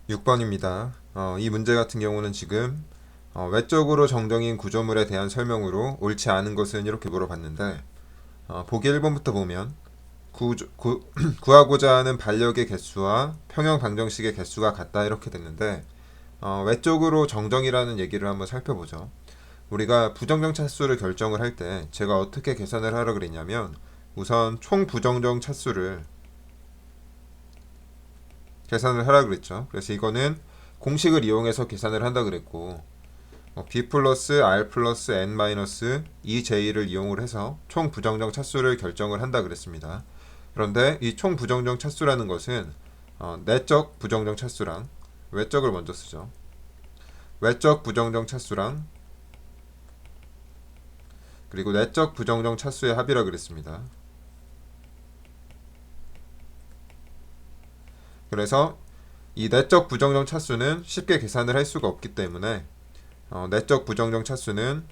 6번입니다. 이 문제 같은 경우는 지금 외적으로 정정인 구조물에 대한 설명으로 옳지 않은 것은 이렇게 물어봤는데 보기 1번부터 보면 구하고자 하는 반력의 개수와 평형 방정식의 개수가 같다 이렇게 됐는데 외적으로 정정이라는 얘기를 한번 살펴보죠. 우리가 부정정 차수를 결정을 할 때 제가 어떻게 계산을 하라 그랬냐면 우선 총 부정정 차수를 계산을 하라 그랬죠. 그래서 이거는 공식을 이용해서 계산을 한다 그랬고 b 플러스 r 플러스 n 마이너스 2j를 이용을 해서 총 부정정 차수를 결정을 한다 그랬습니다. 그런데 이 총 부정정 차수라는 것은 내적 부정정 차수랑 외적을 먼저 쓰죠. 외적 부정정 차수랑 그리고 내적 부정정 차수의 합이라 그랬습니다. 그래서 이 내적 부정정 차수는 쉽게 계산을 할 수가 없기 때문에 내적 부정정 차수는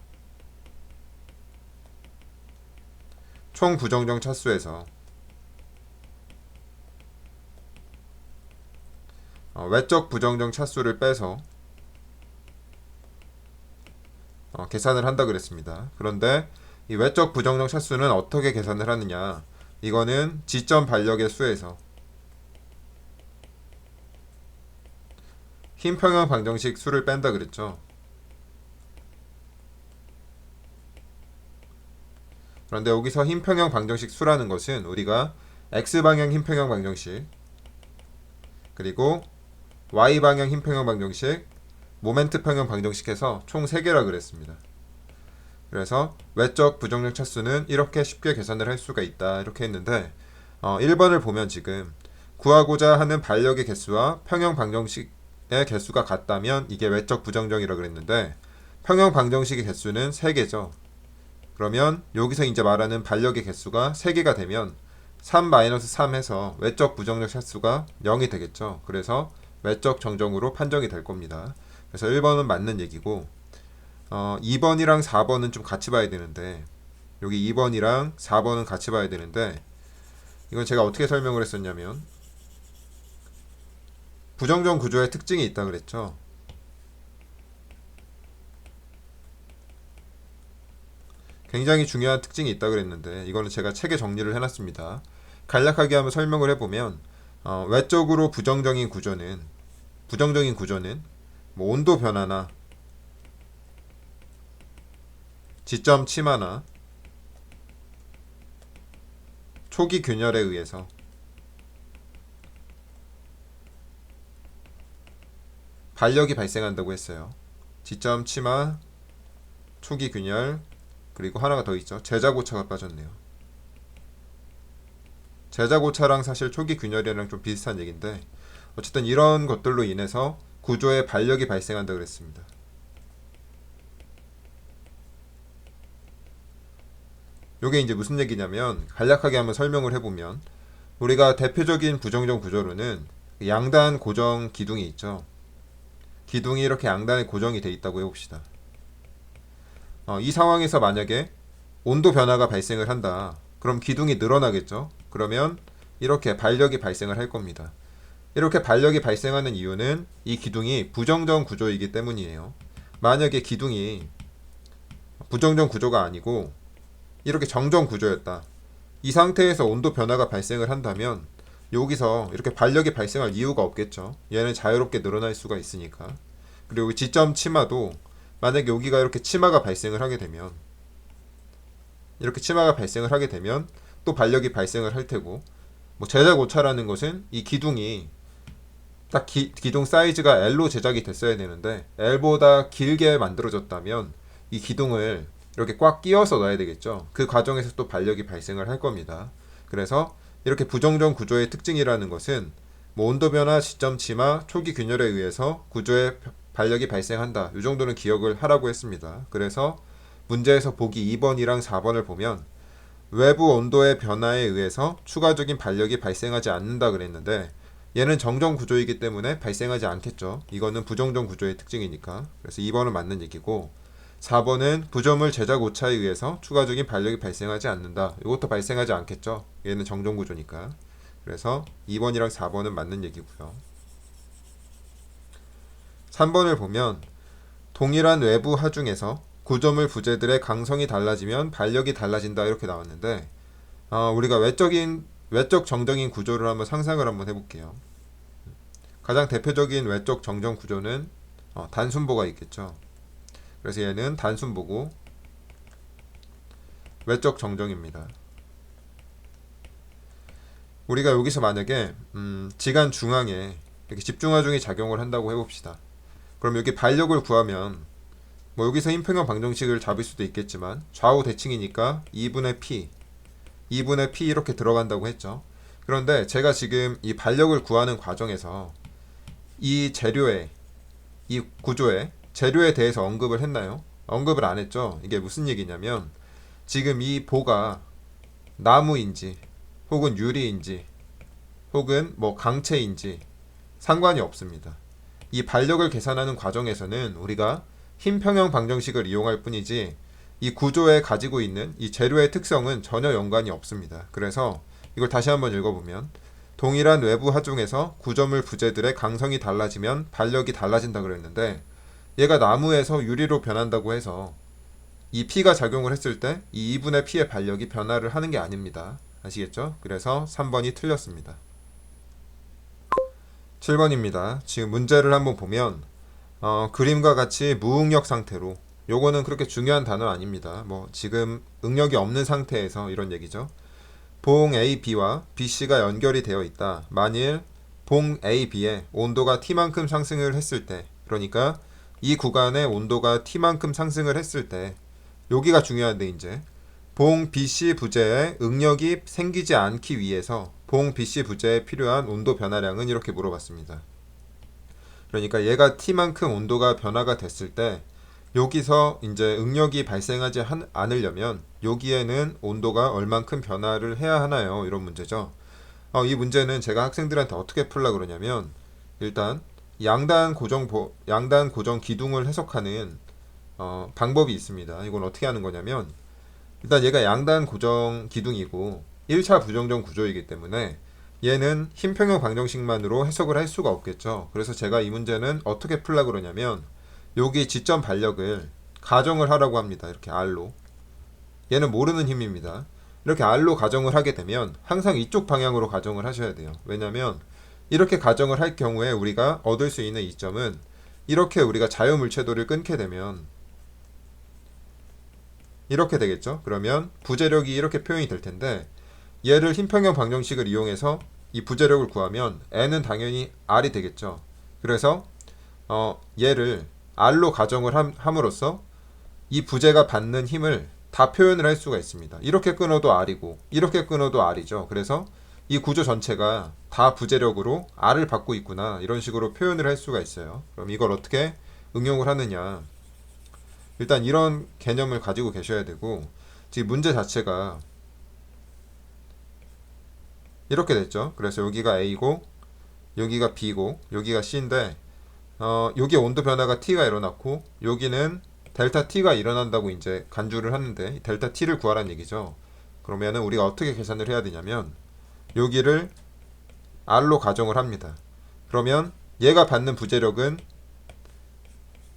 총 부정정 차수에서 외적 부정정 차수를 빼서 계산을 한다 그랬습니다. 그런데 이 외적 부정정 차수는 어떻게 계산을 하느냐? 이거는 지점 반력의 수에서 흰 평형 방정식 수를 뺀다 그랬죠. 그런데 여기서 흰 평형 방정식 수라는 것은 우리가 x방향 흰 평형 방정식 그리고 y방향 흰 평형 방정식 모멘트 평형 방정식 해서 총 3개라 그랬습니다. 그래서 외적 부정적 차수는 이렇게 쉽게 계산을 할 수가 있다 이렇게 했는데 1번을 보면 지금 구하고자 하는 반력의 개수와 평형 방정식의 개수가 같다면 이게 외적 부정정이라고 그랬는데 평형 방정식의 개수는 3개죠. 그러면 여기서 이제 말하는 반력의 개수가 3개가 되면 3-3 해서 외적 부정적 차수가 0이 되겠죠. 그래서 외적 정정으로 판정이 될 겁니다. 그래서 1번은 맞는 얘기고 2번이랑 4번은 좀 같이 봐야 되는데 여기 2번이랑 4번은 같이 봐야 되는데 이건 제가 어떻게 설명을 했었냐면 부정정 구조의 특징이 있다 그랬죠. 굉장히 중요한 특징이 있다 그랬는데 이거는 제가 책에 정리를 해놨습니다. 간략하게 한번 설명을 해보면 외적으로 부정적인 구조는 뭐 온도 변화나 지점 침하나 초기 균열에 의해서 반력이 발생한다고 했어요. 지점 침하, 초기 균열, 그리고 하나가 더 있죠. 제자고차가 빠졌네요. 제자고차랑 사실 초기 균열이랑 좀 비슷한 얘기인데 어쨌든 이런 것들로 인해서 구조에 반력이 발생한다고 그랬습니다. 이게 이제 무슨 얘기냐면 간략하게 한번 설명을 해보면 우리가 대표적인 부정정 구조로는 양단 고정 기둥이 있죠. 기둥이 이렇게 양단에 고정이 돼 있다고 해봅시다. 이 상황에서 만약에 온도 변화가 발생을 한다. 그럼 기둥이 늘어나겠죠. 그러면 이렇게 반력이 발생을 할 겁니다. 이렇게 반력이 발생하는 이유는 이 기둥이 부정정 구조이기 때문이에요. 만약에 기둥이 부정정 구조가 아니고 이렇게 정정 구조였다. 이 상태에서 온도 변화가 발생을 한다면 여기서 이렇게 반력이 발생할 이유가 없겠죠. 얘는 자유롭게 늘어날 수가 있으니까. 그리고 지점 치마도 만약에 여기가 이렇게 치마가 발생을 하게 되면 또 반력이 발생을 할 테고 뭐 제작 오차라는 것은 이 기둥이 딱 기둥 사이즈가 L로 제작이 됐어야 되는데 L보다 길게 만들어졌다면 이 기둥을 이렇게 꽉 끼워서 넣어야 되겠죠. 그 과정에서 또 반력이 발생을 할 겁니다. 그래서 이렇게 부정정 구조의 특징이라는 것은 뭐 온도 변화, 시점 치마, 초기 균열에 의해서 구조에 반력이 발생한다. 이 정도는 기억을 하라고 했습니다. 그래서 문제에서 보기 2번이랑 4번을 보면 외부 온도의 변화에 의해서 추가적인 반력이 발생하지 않는다 그랬는데 얘는 정정 구조이기 때문에 발생하지 않겠죠. 이거는 부정정 구조의 특징이니까. 그래서 2번은 맞는 얘기고 4번은 부조물 제작 오차에 의해서 추가적인 반력이 발생하지 않는다. 이것도 발생하지 않겠죠. 얘는 정정 구조니까. 그래서 2번이랑 4번은 맞는 얘기고요. 3번을 보면 동일한 외부 하중에서 구조물 부재들의 강성이 달라지면 반력이 달라진다 이렇게 나왔는데 우리가 외적 정정인 구조를 한번 상상을 한번 해볼게요. 가장 대표적인 외적 정정 구조는 단순보가 있겠죠. 그래서 얘는 단순보고 외적 정정입니다. 우리가 여기서 만약에 지간 중앙에 이렇게 집중하중이 작용을 한다고 해봅시다. 그럼 여기 반력을 구하면 뭐 여기서 힘평형 방정식을 잡을 수도 있겠지만 좌우 대칭이니까 2분의 P 이렇게 들어간다고 했죠. 그런데 제가 지금 이 반력을 구하는 과정에서 이 재료에 이 구조에 재료에 대해서 언급을 했나요? 언급을 안 했죠. 이게 무슨 얘기냐면 지금 이 보가 나무인지 혹은 유리인지 혹은 뭐 강체인지 상관이 없습니다. 이 반력을 계산하는 과정에서는 우리가 힘평형 방정식을 이용할 뿐이지 이 구조에 가지고 있는 이 재료의 특성은 전혀 연관이 없습니다. 그래서 이걸 다시 한번 읽어보면 동일한 외부 하중에서 구조물 부재들의 강성이 달라지면 반력이 달라진다 그랬는데 얘가 나무에서 유리로 변한다고 해서 이 P가 작용을 했을 때 이 2분의 P의 반력이 변화를 하는 게 아닙니다. 아시겠죠? 그래서 3번이 틀렸습니다. 7번입니다. 지금 문제를 한번 보면 그림과 같이 무응력 상태로 요거는 그렇게 중요한 단어 아닙니다. 뭐 지금 응력이 없는 상태에서 이런 얘기죠. 봉 A, B와 BC가 연결이 되어 있다. 만일 봉 A, B의 온도가 T만큼 상승을 했을 때 그러니까 이 구간의 온도가 T만큼 상승을 했을 때 여기가 중요한데 이제 봉 BC 부재에 응력이 생기지 않기 위해서 봉 BC 부재에 필요한 온도 변화량은 이렇게 물어봤습니다. 그러니까 얘가 T만큼 온도가 변화가 됐을 때 여기서 이제 응력이 발생하지 않으려면 여기에는 온도가 얼만큼 변화를 해야 하나요? 이런 문제죠. 이 문제는 제가 학생들한테 어떻게 풀려고 그러냐면 일단 양단 고정 기둥을 해석하는 방법이 있습니다. 이건 어떻게 하는 거냐면 일단 얘가 양단 고정 기둥이고 1차 부정전 구조이기 때문에 얘는 힘평형 방정식만으로 해석을 할 수가 없겠죠. 그래서 제가 이 문제는 어떻게 풀려고 그러냐면 여기 지점 반력을 가정을 하라고 합니다. 이렇게 R로. 얘는 모르는 힘입니다. 이렇게 R로 가정을 하게 되면 항상 이쪽 방향으로 가정을 하셔야 돼요. 왜냐면 이렇게 가정을 할 경우에 우리가 얻을 수 있는 이점은 이렇게 우리가 자유물체도를 끊게 되면 이렇게 되겠죠. 그러면 부재력이 이렇게 표현이 될 텐데 얘를 힘평형 방정식을 이용해서 이 부재력을 구하면 N은 당연히 R이 되겠죠. 그래서 얘를 R로 가정을 함으로써 이 부재가 받는 힘을 다 표현을 할 수가 있습니다. 이렇게 끊어도 R이고 이렇게 끊어도 R이죠. 그래서 이 구조 전체가 다 부재력으로 R을 받고 있구나 이런 식으로 표현을 할 수가 있어요. 그럼 이걸 어떻게 응용을 하느냐, 일단 이런 개념을 가지고 계셔야 되고 지금 문제 자체가 이렇게 됐죠. 그래서 여기가 A고 여기가 B고 여기가 C인데 여기 온도 변화가 T가 일어났고 여기는 델타 T가 일어난다고 이제 간주를 하는데 델타 T를 구하라는 얘기죠. 그러면은 우리가 어떻게 계산을 해야 되냐면 여기를 R로 가정을 합니다. 그러면 얘가 받는 부재력은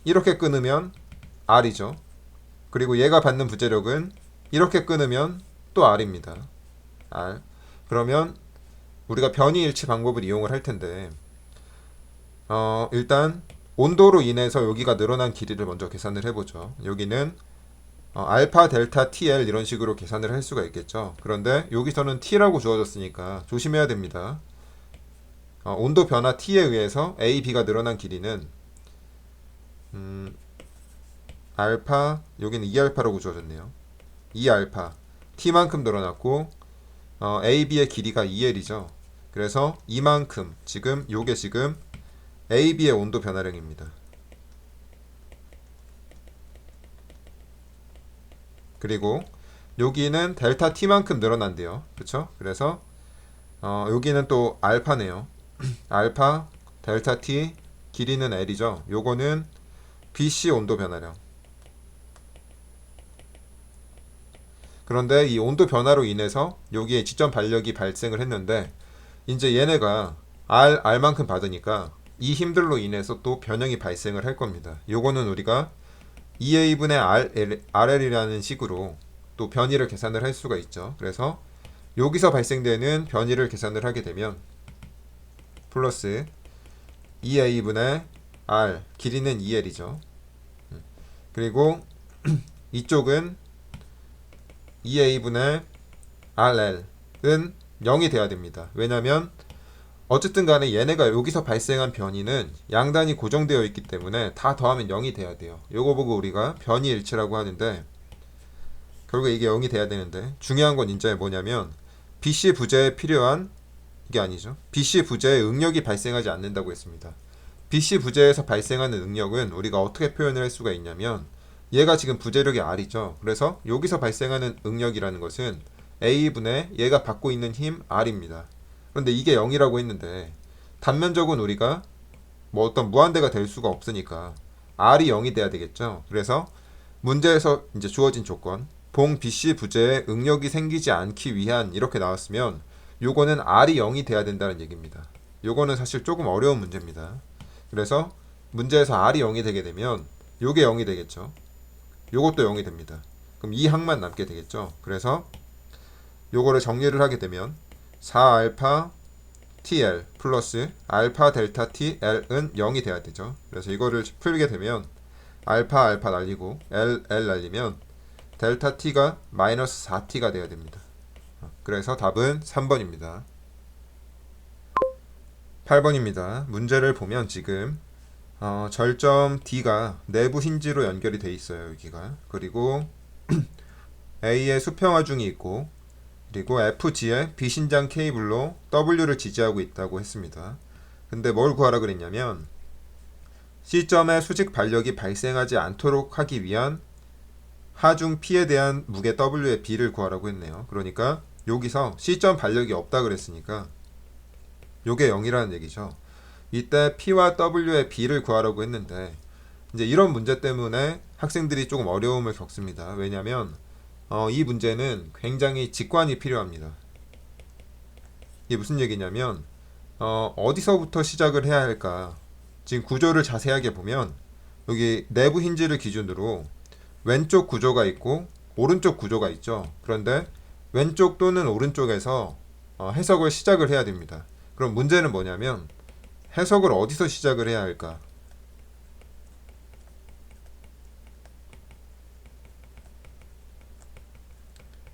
이렇게 끊으면 R이죠. 그리고 얘가 받는 부재력은 이렇게 끊으면 또 R입니다. R. 그러면 우리가 변이일치 방법을 이용을 할 텐데 일단 온도로 인해서 여기가 늘어난 길이를 먼저 계산을 해보죠. 여기는 알파 델타 TL 이런 식으로 계산을 할 수가 있겠죠. 그런데 여기서는 T라고 주어졌으니까 조심해야 됩니다. 온도 변화 T에 의해서 A, B가 늘어난 길이는 알파, 여기는 2알파라고 주어졌네요. 2알파 T만큼 늘어났고 A, B의 길이가 2L이죠. 그래서 이만큼 요게 지금 A, B의 온도 변화량입니다. 그리고 여기는 델타 T만큼 늘어난대요. 그쵸? 그래서 여기는 또 알파네요. 알파 델타 T 길이는 L이죠. 요거는 BC 온도 변화량. 그런데 이 온도 변화로 인해서 여기에 지점 반력이 발생을 했는데 이제 얘네가 R만큼 받으니까 이 힘들로 인해서 또 변형이 발생을 할 겁니다. 요거는 우리가 2a분의 rl이라는 식으로 또 변이를 계산을 할 수가 있죠. 그래서 여기서 발생되는 변이를 계산을 하게 되면 플러스 2a분의 r, 길이는 2l이죠. 그리고 이쪽은 2a분의 rl은 0이 돼야 됩니다. 왜냐면 어쨌든 간에 얘네가 여기서 발생한 변이는 양단이 고정되어 있기 때문에 다 더하면 0이 돼야 돼요. 요거 보고 우리가 변이 일치라고 하는데 결국 이게 0이 돼야 되는데 중요한 건 이제 뭐냐면 BC 부재에 필요한 이게 아니죠. BC 부재에 응력이 발생하지 않는다고 했습니다. BC 부재에서 발생하는 응력은 우리가 어떻게 표현을 할 수가 있냐면 얘가 지금 부재력이 R이죠. 그래서 여기서 발생하는 응력이라는 것은 A분의 얘가 받고 있는 힘 R입니다. 그런데 이게 0이라고 했는데 단면적은 우리가 뭐 어떤 무한대가 될 수가 없으니까 R이 0이 돼야 되겠죠. 그래서 문제에서 이제 주어진 조건 봉 BC 부재에 응력이 생기지 않기 위한 이렇게 나왔으면 요거는 R이 0이 돼야 된다는 얘기입니다. 요거는 사실 조금 어려운 문제입니다. 그래서 문제에서 R이 0이 되게 되면 요게 0이 되겠죠. 요것도 0이 됩니다. 그럼 이 항만 남게 되겠죠. 그래서 요거를 정리를 하게 되면 4알파 TL 플러스 알파 델타 TL은 0이 돼야 되죠. 그래서 이거를 풀게 되면 알파 날리고 L 날리면 델타 T가 마이너스 4T가 돼야 됩니다. 그래서 답은 3번입니다. 8번입니다. 문제를 보면 지금 절점 D가 내부 힌지로 연결이 돼 있어요. 여기가. 그리고 A에 수평하중이 있고 그리고 FG에 비신장 케이블로 W를 지지하고 있다고 했습니다. 근데 뭘 구하라 그랬냐면 C점에 수직 발력이 발생하지 않도록 하기 위한 하중 P에 대한 무게 W의 B를 구하라고 했네요. 그러니까 여기서 C점 발력이 없다 그랬으니까 요게 0이라는 얘기죠. 이때 P와 W의 B를 구하라고 했는데 이제 이런 문제 때문에 학생들이 조금 어려움을 겪습니다. 왜냐면 이 문제는 굉장히 직관이 필요합니다. 이게 무슨 얘기냐면 어디서부터 시작을 해야 할까? 지금 구조를 자세하게 보면 여기 내부 힌지를 기준으로 왼쪽 구조가 있고 오른쪽 구조가 있죠. 그런데 왼쪽 또는 오른쪽에서 해석을 시작을 해야 됩니다. 그럼 문제는 뭐냐면 해석을 어디서 시작을 해야 할까?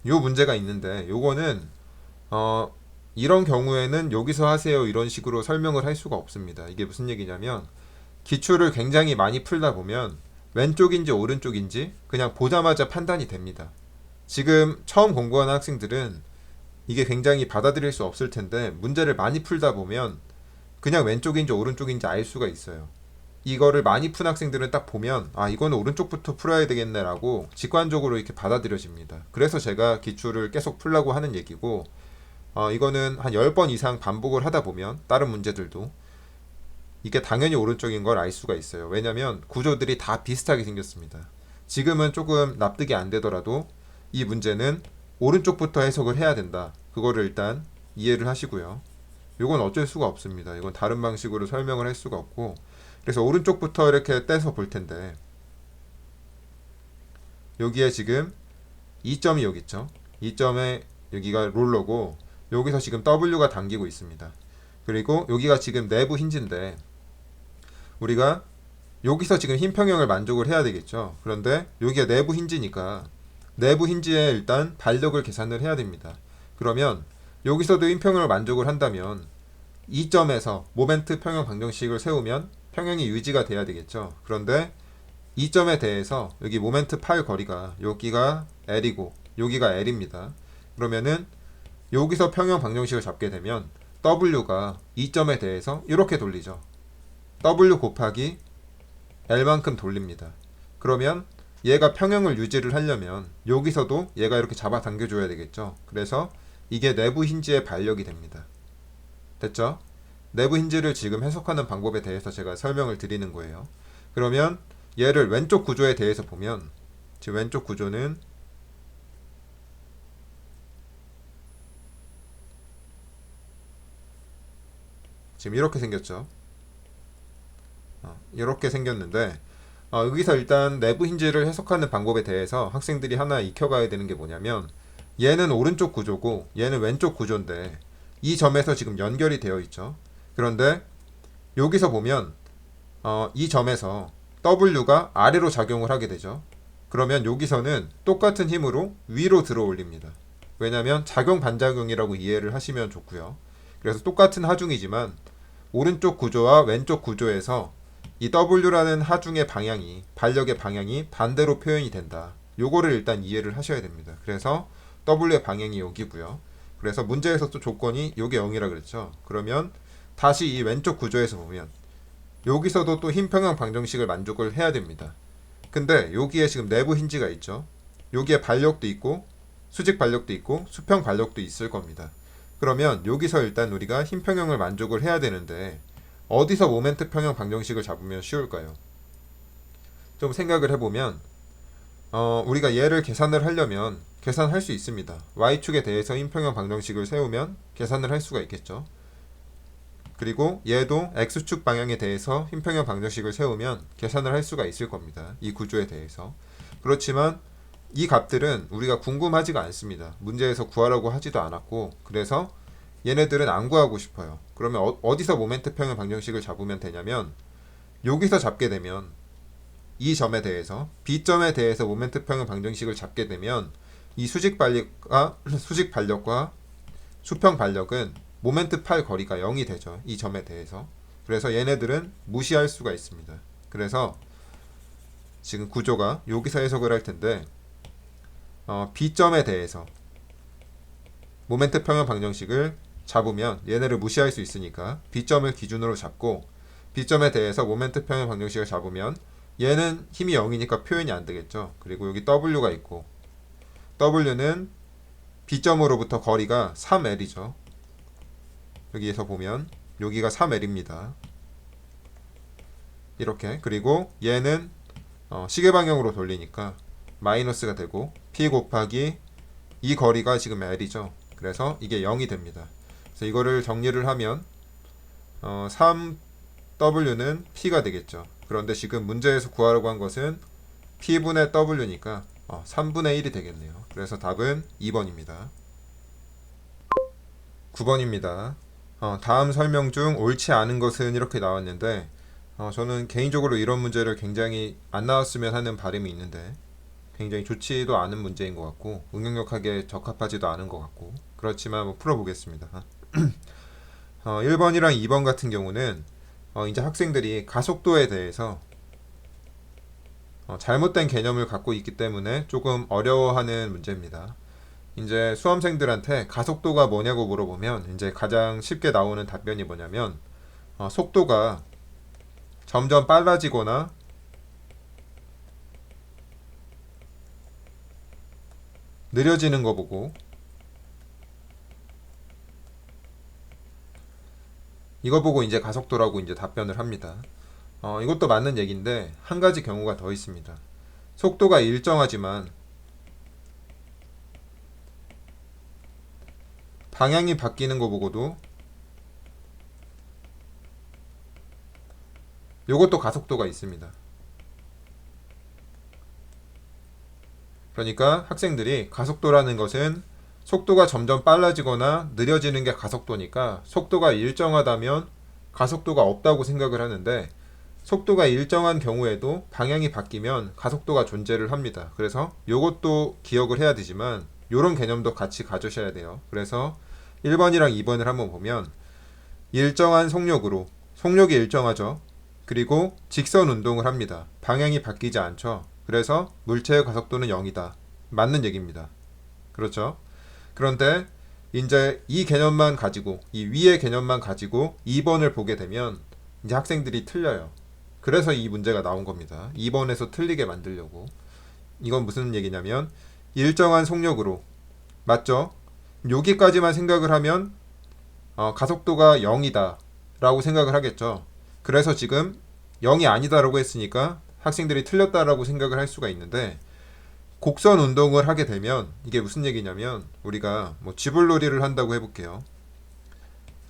요 문제가 있는데 요거는 이런 경우에는 여기서 하세요 이런 식으로 설명을 할 수가 없습니다. 이게 무슨 얘기냐면 기출을 굉장히 많이 풀다 보면 왼쪽인지 오른쪽인지 그냥 보자마자 판단이 됩니다. 지금 처음 공부하는 학생들은 이게 굉장히 받아들일 수 없을 텐데 문제를 많이 풀다 보면 그냥 왼쪽인지 오른쪽인지 알 수가 있어요. 이거를 많이 푼 학생들은 딱 보면 이거는 오른쪽부터 풀어야 되겠네라고 직관적으로 이렇게 받아들여집니다. 그래서 제가 기출을 계속 풀라고 하는 얘기고 이거는 한 10번 이상 반복을 하다 보면 다른 문제들도 이게 당연히 오른쪽인 걸 알 수가 있어요. 왜냐면 구조들이 다 비슷하게 생겼습니다. 지금은 조금 납득이 안 되더라도 이 문제는 오른쪽부터 해석을 해야 된다. 그거를 일단 이해를 하시고요. 이건 어쩔 수가 없습니다. 이건 다른 방식으로 설명을 할 수가 없고 그래서 오른쪽부터 이렇게 떼서 볼 텐데 여기에 지금 2점이 여기 있죠. 2점에 여기가 롤러고 여기서 지금 W가 당기고 있습니다. 그리고 여기가 지금 내부 힌지인데 우리가 여기서 지금 힘 평형을 만족을 해야 되겠죠. 그런데 여기가 내부 힌지니까 내부 힌지에 일단 발력을 계산을 해야 됩니다. 그러면 여기서도 힘 평형을 만족을 한다면 이 점에서 모멘트 평형 방정식을 세우면 평형이 유지가 돼야 되겠죠. 그런데 이 점에 대해서 여기 모멘트 파일 거리가 여기가 L이고 여기가 L입니다. 그러면은 여기서 평형 방정식을 잡게 되면 W가 이 점에 대해서 이렇게 돌리죠. W 곱하기 L만큼 돌립니다. 그러면 얘가 평형을 유지를 하려면 여기서도 얘가 이렇게 잡아 당겨줘야 되겠죠. 그래서 이게 내부 힌지의 발력이 됩니다. 됐죠? 내부 힌지를 지금 해석하는 방법에 대해서 제가 설명을 드리는 거예요. 그러면 얘를 왼쪽 구조에 대해서 보면 지금 왼쪽 구조는 지금 이렇게 생겼죠. 이렇게 생겼는데 여기서 일단 내부 힌지를 해석하는 방법에 대해서 학생들이 하나 익혀가야 되는 게 뭐냐면 얘는 오른쪽 구조고 얘는 왼쪽 구조인데 이 점에서 지금 연결이 되어 있죠. 그런데 여기서 보면 이 점에서 W가 아래로 작용을 하게 되죠. 그러면 여기서는 똑같은 힘으로 위로 들어 올립니다. 왜냐하면 작용 반작용이라고 이해를 하시면 좋고요. 그래서 똑같은 하중이지만 오른쪽 구조와 왼쪽 구조에서 이 W라는 하중의 방향이 반력의 방향이 반대로 표현이 된다. 요거를 일단 이해를 하셔야 됩니다. 그래서 W의 방향이 여기고요. 그래서 문제에서 또 조건이 요게 0이라 그랬죠. 그러면 다시 이 왼쪽 구조에서 보면 여기서도 또 힘 평형 방정식을 만족을 해야 됩니다. 근데 여기에 지금 내부 힌지가 있죠. 여기에 반력도 있고 수직 반력도 있고 수평 반력도 있을 겁니다. 그러면 여기서 일단 우리가 힘 평형을 만족을 해야 되는데 어디서 모멘트 평형 방정식을 잡으면 쉬울까요? 좀 생각을 해보면 우리가 얘를 계산을 하려면 계산할 수 있습니다. y축에 대해서 힘 평형 방정식을 세우면 계산을 할 수가 있겠죠. 그리고 얘도 x축 방향에 대해서 힘 평형 방정식을 세우면 계산을 할 수가 있을 겁니다. 이 구조에 대해서. 그렇지만 이 값들은 우리가 궁금하지가 않습니다. 문제에서 구하라고 하지도 않았고, 그래서 얘네들은 안 구하고 싶어요. 그러면 어디서 모멘트 평형 방정식을 잡으면 되냐면 여기서 잡게 되면 이 점에 대해서 B점에 대해서 모멘트 평형 방정식을 잡게 되면 이 수직 반력과 수평 반력은 모멘트 팔 거리가 0이 되죠. 이 점에 대해서. 그래서 얘네들은 무시할 수가 있습니다. 그래서 지금 구조가 여기서 해석을 할 텐데 B점에 대해서 모멘트 평형 방정식을 잡으면 얘네를 무시할 수 있으니까 B점을 기준으로 잡고 B점에 대해서 모멘트 평형 방정식을 잡으면 얘는 힘이 0이니까 표현이 안 되겠죠. 그리고 여기 W가 있고 W는 B점으로부터 거리가 3L이죠. 여기에서 보면 여기가 3L입니다. 이렇게. 그리고 얘는 시계 방향으로 돌리니까 마이너스가 되고 P 곱하기 이 거리가 지금 L이죠. 그래서 이게 0이 됩니다. 그래서 이거를 정리를 하면 3W는 P가 되겠죠. 그런데 지금 문제에서 구하려고 한 것은 P분의 W니까 3분의 1이 되겠네요. 그래서 답은 2번입니다. 9번입니다. 다음 설명 중 옳지 않은 것은 이렇게 나왔는데 저는 개인적으로 이런 문제를 굉장히 안 나왔으면 하는 바람이 있는데 굉장히 좋지도 않은 문제인 것 같고 응용력하게 적합하지도 않은 것 같고 그렇지만 한번 풀어보겠습니다. 1번이랑 2번 같은 경우는 이제 학생들이 가속도에 대해서 잘못된 개념을 갖고 있기 때문에 조금 어려워하는 문제입니다. 이제 수험생들한테 가속도가 뭐냐고 물어보면 이제 가장 쉽게 나오는 답변이 뭐냐면 속도가 점점 빨라지거나 느려지는 거 보고 이거 보고 이제 가속도라고 이제 답변을 합니다. 이것도 맞는 얘기인데 한 가지 경우가 더 있습니다. 속도가 일정하지만 방향이 바뀌는 거 보고도 이것도 가속도가 있습니다. 그러니까 학생들이 가속도라는 것은 속도가 점점 빨라지거나 느려지는 게 가속도니까 속도가 일정하다면 가속도가 없다고 생각을 하는데 속도가 일정한 경우에도 방향이 바뀌면 가속도가 존재를 합니다. 그래서 이것도 기억을 해야 되지만 이런 개념도 같이 가주셔야 돼요. 그래서 1번이랑 2번을 한번 보면 일정한 속력으로 속력이 일정하죠. 그리고 직선 운동을 합니다. 방향이 바뀌지 않죠. 그래서 물체의 가속도는 0이다. 맞는 얘기입니다. 그렇죠? 그런데 이제 이 개념만 가지고 이 위의 개념만 가지고 2번을 보게 되면 이제 학생들이 틀려요. 그래서 이 문제가 나온 겁니다. 2번에서 틀리게 만들려고. 이건 무슨 얘기냐면 일정한 속력으로 맞죠? 여기까지만 생각을 하면 가속도가 0이다 라고 생각을 하겠죠. 그래서 지금 0이 아니다라고 했으니까 학생들이 틀렸다라고 생각을 할 수가 있는데 곡선 운동을 하게 되면 이게 무슨 얘기냐면 우리가 뭐 쥐불놀이를 한다고 해볼게요.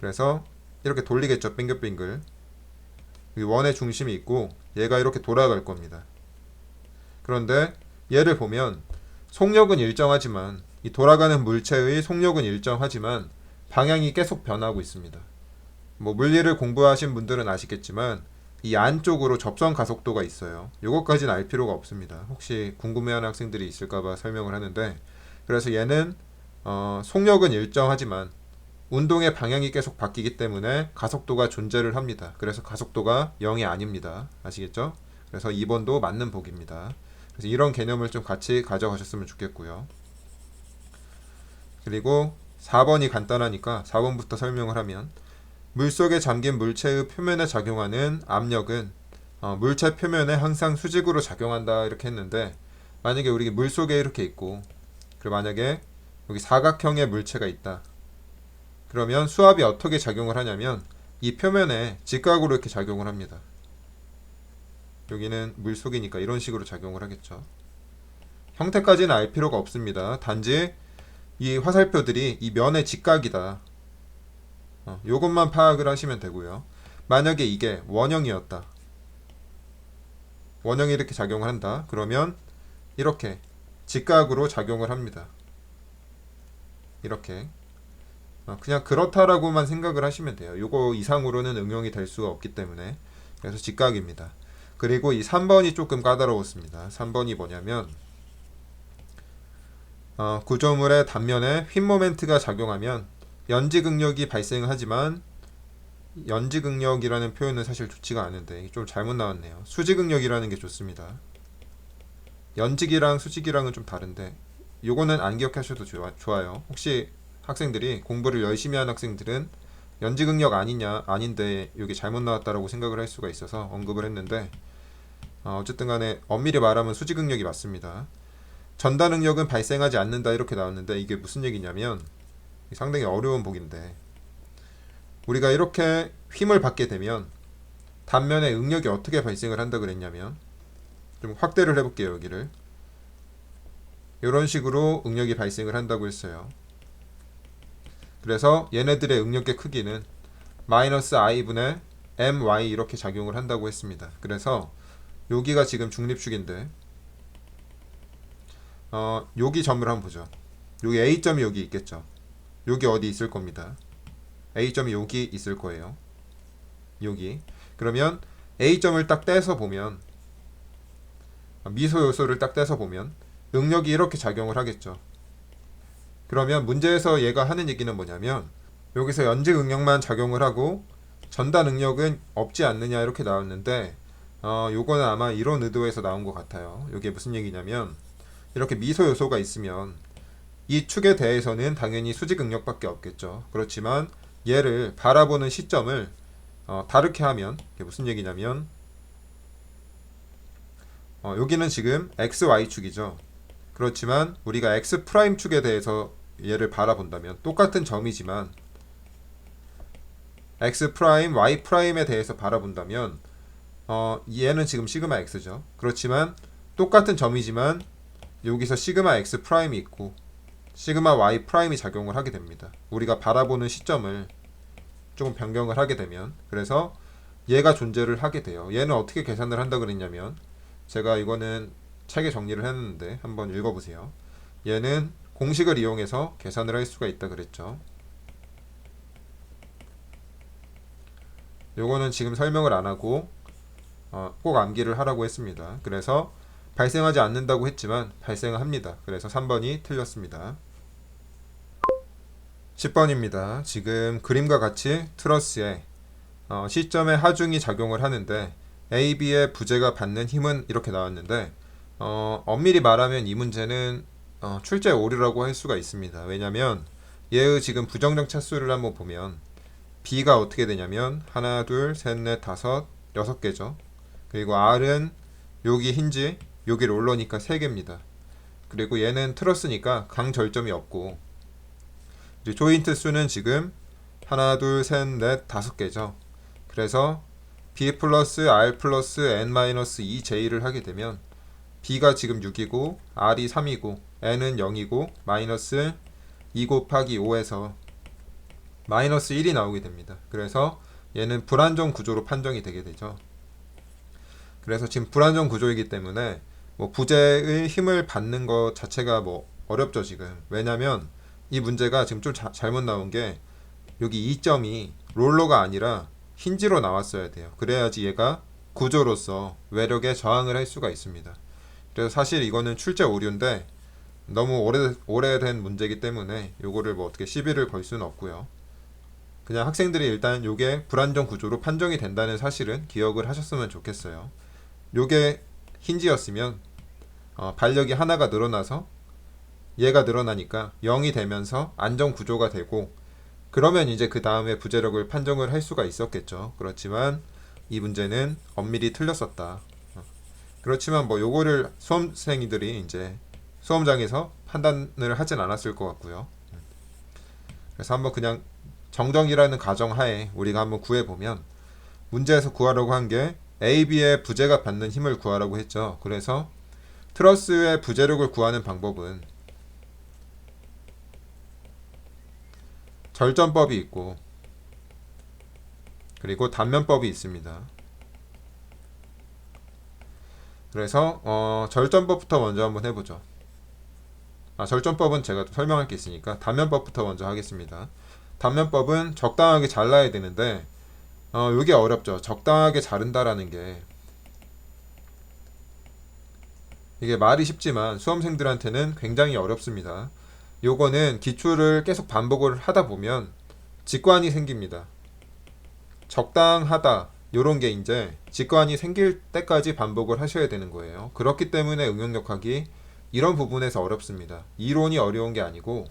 그래서 이렇게 돌리겠죠. 빙글빙글. 원의 중심이 있고 얘가 이렇게 돌아갈 겁니다. 그런데 얘를 보면 속력은 일정하지만 이 돌아가는 물체의 속력은 일정하지만 방향이 계속 변하고 있습니다. 뭐 물리를 공부하신 분들은 아시겠지만 이 안쪽으로 접선 가속도가 있어요. 요것까지는 알 필요가 없습니다. 혹시 궁금해하는 학생들이 있을까봐 설명을 하는데, 그래서 얘는 속력은 일정하지만 운동의 방향이 계속 바뀌기 때문에 가속도가 존재를 합니다. 그래서 가속도가 0이 아닙니다. 아시겠죠? 그래서 2번도 맞는 보기입니다. 그래서 이런 개념을 좀 같이 가져가셨으면 좋겠고요. 그리고 4번이 간단하니까 4번부터 설명을 하면, 물속에 잠긴 물체의 표면에 작용하는 압력은 물체 표면에 항상 수직으로 작용한다 이렇게 했는데, 만약에 우리 물속에 이렇게 있고, 그리고 만약에 여기 사각형의 물체가 있다. 그러면 수압이 어떻게 작용을 하냐면 이 표면에 직각으로 이렇게 작용을 합니다. 여기는 물속이니까 이런 식으로 작용을 하겠죠. 형태까지는 알 필요가 없습니다. 단지 이 화살표들이 이 면의 직각이다. 요것만 파악을 하시면 되고요. 만약에 이게 원형이었다. 원형이 이렇게 작용을 한다. 그러면 이렇게 직각으로 작용을 합니다. 이렇게. 그냥 그렇다라고만 생각을 하시면 돼요. 요거 이상으로는 응용이 될 수가 없기 때문에. 그래서 직각입니다. 그리고 이 3번이 조금 까다로웠습니다. 3번이 뭐냐면 구조물의 단면에 휜 모멘트가 작용하면 연지극력이 발생하지만, 연지극력이라는 표현은 사실 좋지가 않은데 좀 잘못 나왔네요. 수지극력이라는 게 좋습니다. 연직이랑 수직이랑은 좀 다른데 요거는 안 기억하셔도 좋아요. 혹시 학생들이 공부를 열심히 하는 학생들은 연지극력 아닌데 이게 잘못 나왔다라고 생각을 할 수가 있어서 언급을 했는데, 어쨌든 간에 엄밀히 말하면 수지극력이 맞습니다. 전단응력은 발생하지 않는다 이렇게 나왔는데 이게 무슨 얘기냐면, 상당히 어려운 보기인데, 우리가 이렇게 힘을 받게 되면 단면에 응력이 어떻게 발생을 한다 그랬냐면, 좀 확대를 해볼게요. 여기를 이런 식으로 응력이 발생을 한다고 했어요. 그래서 얘네들의 응력의 크기는 마이너스 i분의 my 이렇게 작용을 한다고 했습니다. 그래서 여기가 지금 중립축인데 여기 점을 한번 보죠. 여기 A점이 여기 있겠죠. 여기 어디 있을 겁니다. A점이 여기 있을 거예요. 여기. 그러면 A점을 딱 떼서 보면, 미소 요소를 딱 떼서 보면 응력이 이렇게 작용을 하겠죠. 그러면 문제에서 얘가 하는 얘기는 뭐냐면, 여기서 연직 응력만 작용을 하고 전단 응력은 없지 않느냐 이렇게 나왔는데, 요거는 아마 이런 의도에서 나온 것 같아요. 이게 무슨 얘기냐면, 이렇게 미소 요소가 있으면 이 축에 대해서는 당연히 수직 응력밖에 없겠죠. 그렇지만 얘를 바라보는 시점을 다르게 하면, 이게 무슨 얘기냐면, 여기는 지금 XY축이죠. 그렇지만 우리가 X'축에 대해서 얘를 바라본다면 똑같은 점이지만 X', Y''에 대해서 바라본다면 얘는 지금 시그마 X죠. 그렇지만 똑같은 점이지만 여기서 시그마 X'이 있고 시그마 Y''이 작용을 하게 됩니다. 우리가 바라보는 시점을 조금 변경을 하게 되면. 그래서 얘가 존재를 하게 돼요. 얘는 어떻게 계산을 한다 그랬냐면, 제가 이거는 책에 정리를 했는데 한번 읽어보세요. 얘는 공식을 이용해서 계산을 할 수가 있다 그랬죠. 요거는 지금 설명을 안 하고 꼭 암기를 하라고 했습니다. 그래서 발생하지 않는다고 했지만 발생합니다. 그래서 3번이 틀렸습니다. 10번입니다. 지금 그림과 같이 트러스에 시점에 하중이 작용을 하는데 A, B의 부재가 받는 힘은 이렇게 나왔는데, 엄밀히 말하면 이 문제는 출제 오류라고 할 수가 있습니다. 왜냐면 얘의 지금 부정적 차수를 한번 보면 B가 어떻게 되냐면 하나, 둘, 셋, 넷, 다섯, 6개죠. 그리고 R은 여기 힌지, 여기 롤러니까 3개입니다. 그리고 얘는 트러스니까 강절점이 없고, 이제 조인트 수는 지금 하나, 둘, 셋, 넷, 5개죠. 그래서 B 플러스 R 플러스 N-2J를 하게 되면 B가 지금 6이고 R이 3이고 N은 0이고 마이너스 2 곱하기 5에서 마이너스 1이 나오게 됩니다. 그래서 얘는 불안정 구조로 판정이 되게 되죠. 그래서 지금 불안정 구조이기 때문에 뭐 부재의 힘을 받는 것 자체가 뭐 어렵죠 지금. 왜냐면 이 문제가 지금 좀 잘못 나온 게 여기 이 점이 롤러가 아니라 힌지로 나왔어야 돼요. 그래야지 얘가 구조로서 외력에 저항을 할 수가 있습니다. 그래서 사실 이거는 출제 오류인데 너무 오래된 문제이기 때문에 요거를 뭐 어떻게 시비를 걸 수는 없고요. 그냥 학생들이 일단 요게 불안정 구조로 판정이 된다는 사실은 기억을 하셨으면 좋겠어요. 요게 힌지였으면 반력이 하나가 늘어나서 얘가 늘어나니까 0이 되면서 안정 구조가 되고, 그러면 이제 그 다음에 부재력을 판정을 할 수가 있었겠죠. 그렇지만 이 문제는 엄밀히 틀렸었다. 그렇지만 뭐 요거를 수험생들이 이제 수험장에서 판단을 하진 않았을 것 같고요. 그래서 한번 그냥 정정이라는 가정하에 우리가 한번 구해보면, 문제에서 구하라고 한 게 AB의 부재가 받는 힘을 구하라고 했죠. 그래서 트러스의 부재력을 구하는 방법은 절전법이 있고 그리고 단면법이 있습니다. 그래서 절전법부터 먼저 한번 해보죠. 절전법은 제가 설명할 게 있으니까 단면법부터 먼저 하겠습니다. 단면법은 적당하게 잘라야 되는데 이게 어렵죠. 적당하게 자른다라는 게 이게 말이 쉽지만 수험생들한테는 굉장히 어렵습니다. 요거는 기출을 계속 반복을 하다 보면 직관이 생깁니다. 적당하다 요런 게 이제 직관이 생길 때까지 반복을 하셔야 되는 거예요. 그렇기 때문에 응용력학이 이런 부분에서 어렵습니다. 이론이 어려운 게 아니고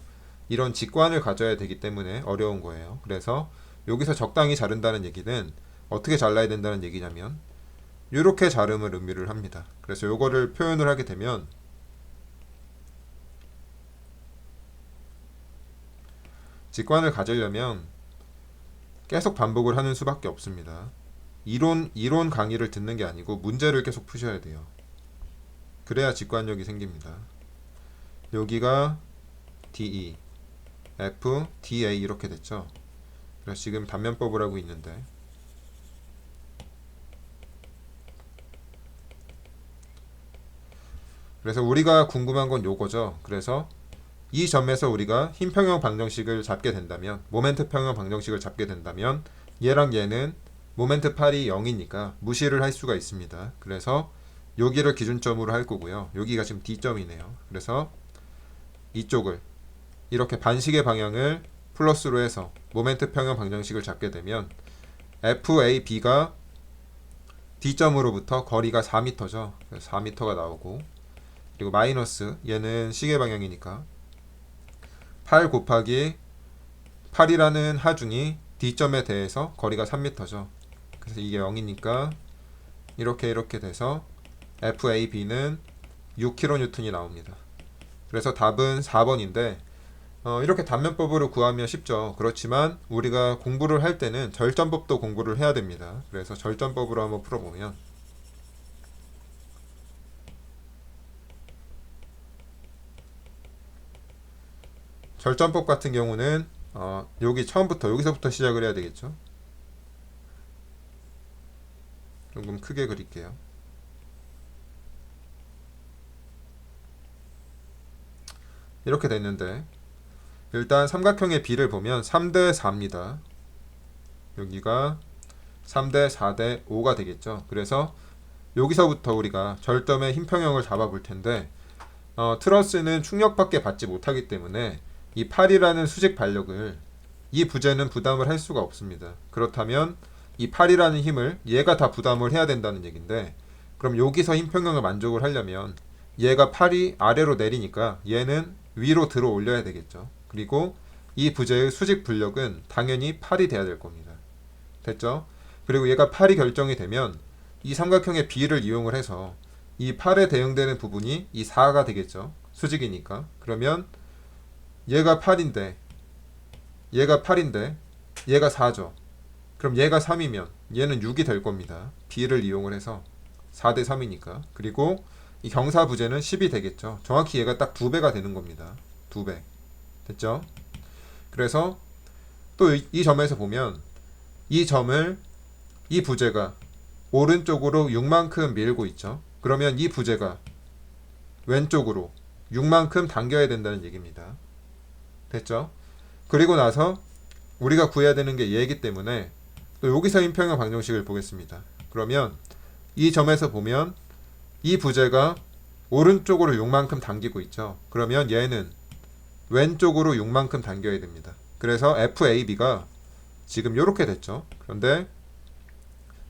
이런 직관을 가져야 되기 때문에 어려운 거예요. 그래서 여기서 적당히 자른다는 얘기는 어떻게 잘라야 된다는 얘기냐면 이렇게 자름을 의미를 합니다. 그래서 요거를 표현을 하게 되면 직관을 가지려면 계속 반복을 하는 수밖에 없습니다. 이론 강의를 듣는 게 아니고 문제를 계속 푸셔야 돼요. 그래야 직관력이 생깁니다. 여기가 DE, F, DA 이렇게 됐죠. 그래서 지금 단면법을 하고 있는데 그래서 우리가 궁금한 건 요거죠. 그래서 이 점에서 우리가 힘 평형 방정식을 잡게 된다면, 모멘트 평형 방정식을 잡게 된다면 얘랑 얘는 모멘트 팔이 0이니까 무시를 할 수가 있습니다. 그래서 여기를 기준점으로 할 거고요. 여기가 지금 D점이네요. 그래서 이쪽을 이렇게 반식의 방향을 플러스로 해서 모멘트 평형 방정식을 잡게 되면 FAB가 D점으로부터 거리가 4m죠. 4m가 나오고, 그리고 마이너스 얘는 시계 방향이니까 8 곱하기 8이라는 하중이 D점에 대해서 거리가 3m죠. 그래서 이게 0이니까 이렇게 돼서 FAB는 6kN이 나옵니다. 그래서 답은 4번인데 이렇게 단면법으로 구하면 쉽죠. 그렇지만 우리가 공부를 할 때는 절전법도 공부를 해야 됩니다. 그래서 절전법으로 한번 풀어보면 절전법 같은 경우는 여기 처음부터 여기서부터 시작을 해야 되겠죠. 조금 크게 그릴게요. 이렇게 됐는데 일단 삼각형의 비를 보면 3대 4입니다. 여기가 3대 4대 5가 되겠죠. 그래서 여기서부터 우리가 절점의 힘평형을 잡아 볼 텐데 트러스는 충격밖에 받지 못하기 때문에 이 8이라는 수직 반력을 이 부재는 부담을 할 수가 없습니다. 그렇다면 이 8이라는 힘을 얘가 다 부담을 해야 된다는 얘긴데, 그럼 여기서 힘평형을 만족을 하려면 얘가 8이 아래로 내리니까 얘는 위로 들어 올려야 되겠죠. 그리고 이 부재의 수직 분력은 당연히 8이 돼야 될 겁니다. 됐죠? 그리고 얘가 8이 결정이 되면 이 삼각형의 비를 이용을 해서 이 8에 대응되는 부분이 이 4가 되겠죠. 수직이니까. 그러면 얘가 8인데 얘가 4죠. 그럼 얘가 3이면 얘는 6이 될 겁니다. 비를 이용을 해서 4대 3이니까. 그리고 이 경사 부재는 10이 되겠죠. 정확히 얘가 딱 2배가 되는 겁니다. 2배. 됐죠? 그래서 또 이 점에서 보면 이 부재가 오른쪽으로 6만큼 밀고 있죠. 그러면 이 부재가 왼쪽으로 6만큼 당겨야 된다는 얘기입니다. 됐죠? 그리고 나서 우리가 구해야 되는 게 얘이기 때문에 또 여기서 힘평형 방정식을 보겠습니다. 그러면 이 점에서 보면 이 부재가 오른쪽으로 6만큼 당기고 있죠. 그러면 얘는 왼쪽으로 6만큼 당겨야 됩니다. 그래서 FAB가 지금 이렇게 됐죠. 그런데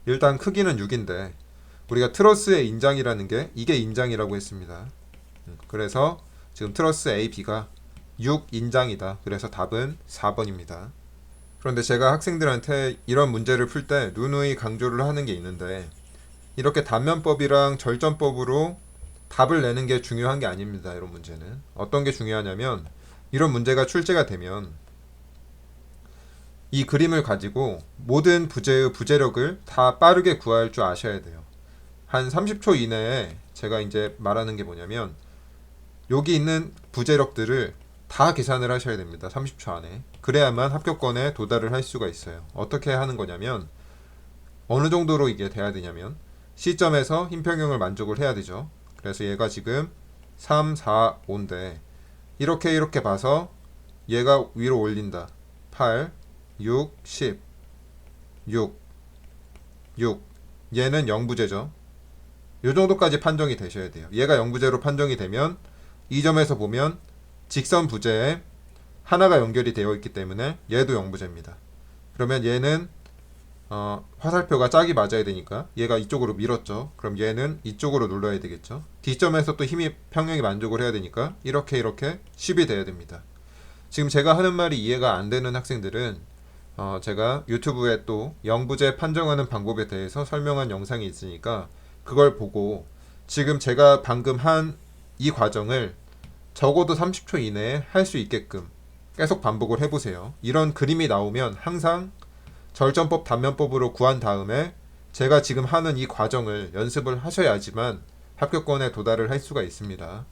일단 크기는 6인데 우리가 트러스의 인장이라는 게 이게 인장이라고 했습니다. 그래서 지금 트러스 AB가 6인장이다. 그래서 답은 4번입니다. 그런데 제가 학생들한테 이런 문제를 풀 때 누누이 강조를 하는 게 있는데 이렇게 단면법이랑 절전법으로 답을 내는 게 중요한 게 아닙니다. 이런 문제는 어떤 게 중요하냐면 이런 문제가 출제가 되면 이 그림을 가지고 모든 부재의 부재력을 다 빠르게 구할 줄 아셔야 돼요. 한 30초 이내에 제가 이제 말하는 게 뭐냐면 여기 있는 부재력들을 다 계산을 하셔야 됩니다. 30초 안에. 그래야만 합격권에 도달을 할 수가 있어요. 어떻게 하는 거냐면 어느 정도로 이게 돼야 되냐면 시점에서 힘평형을 만족을 해야 되죠. 그래서 얘가 지금 3, 4, 5인데 이렇게 봐서 얘가 위로 올린다. 8, 6, 10, 6, 6. 얘는 0부재죠. 요 정도까지 판정이 되셔야 돼요. 얘가 0부재로 판정이 되면 이 점에서 보면 직선 부재에 하나가 연결이 되어 있기 때문에 얘도 0부재입니다. 그러면 얘는 화살표가 짝이 맞아야 되니까 얘가 이쪽으로 밀었죠. 그럼 얘는 이쪽으로 눌러야 되겠죠. D점에서 또 힘이 평형이 만족을 해야 되니까 이렇게 10이 돼야 됩니다. 지금 제가 하는 말이 이해가 안 되는 학생들은 제가 유튜브에 또 0부재 판정하는 방법에 대해서 설명한 영상이 있으니까 그걸 보고 지금 제가 방금 한 이 과정을 적어도 30초 이내에 할 수 있게끔 계속 반복을 해보세요. 이런 그림이 나오면 항상 절전법, 단면법으로 구한 다음에 제가 지금 하는 이 과정을 연습을 하셔야지만 합격권에 도달을 할 수가 있습니다.